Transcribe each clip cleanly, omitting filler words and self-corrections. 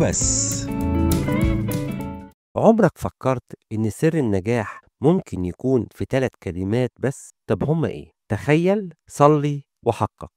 وبس. عمرك فكرت إن سر النجاح ممكن يكون في 3 كلمات بس؟ طب هما إيه؟ تخيل، صلي، وحقق.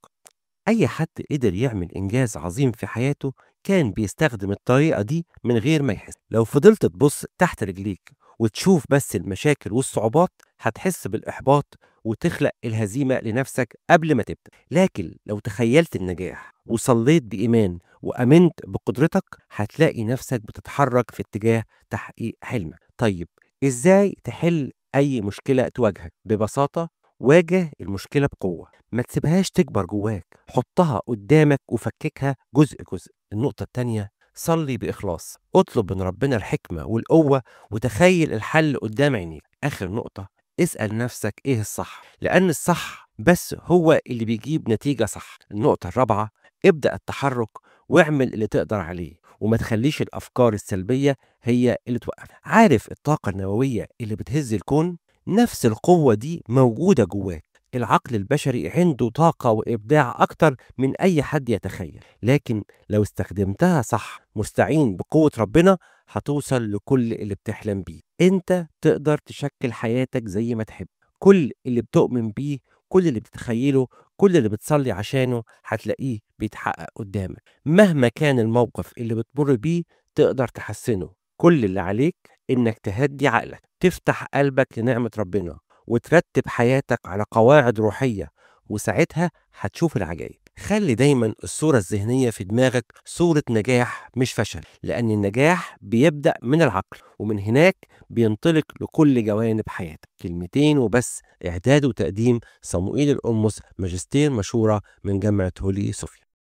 أي حد قدر يعمل إنجاز عظيم في حياته كان بيستخدم الطريقة دي من غير ما يحس. لو فضلت تبص تحت رجليك وتشوف بس المشاكل والصعوبات هتحس بالإحباط وتخلق الهزيمة لنفسك قبل ما تبدأ. لكن لو تخيلت النجاح وصليت بإيمان وأمنت بقدرتك هتلاقي نفسك بتتحرك في اتجاه تحقيق حلمك. طيب إزاي تحل أي مشكلة تواجهك؟ ببساطة واجه المشكلة بقوة، ما تسيبهاش تكبر جواك، حطها قدامك وفككها جزء جزء. النقطة التانية، صلي بإخلاص، اطلب من ربنا الحكمة والقوة وتخيل الحل قدام عينيك. آخر نقطة، اسأل نفسك ايه الصح، لأن الصح بس هو اللي بيجيب نتيجة صح. النقطة الرابعة، ابدأ التحرك واعمل اللي تقدر عليه وما تخليش الأفكار السلبية هي اللي توقفك. عارف الطاقة النووية اللي بتهز الكون؟ نفس القوة دي موجودة جواك. العقل البشري عنده طاقة وإبداع أكتر من أي حد يتخيل، لكن لو استخدمتها صح مستعين بقوة ربنا هتوصل لكل اللي بتحلم بيه. أنت تقدر تشكل حياتك زي ما تحب. كل اللي بتؤمن بيه، كل اللي بتتخيله، كل اللي بتصلي عشانه هتلاقيه بيتحقق قدامك. مهما كان الموقف اللي بتمر بيه تقدر تحسنه. كل اللي عليك إنك تهدي عقلك، تفتح قلبك لنعمة ربنا، وترتب حياتك على قواعد روحية، وساعتها هتشوف العجائب. خلي دايما الصورة الذهنية في دماغك صورة نجاح مش فشل، لأن النجاح بيبدأ من العقل ومن هناك بينطلق لكل جوانب حياتك. كلمتين وبس. إعداد وتقديم صموئيل القمص، ماجستير مشورة من جامعة هولي صوفيا.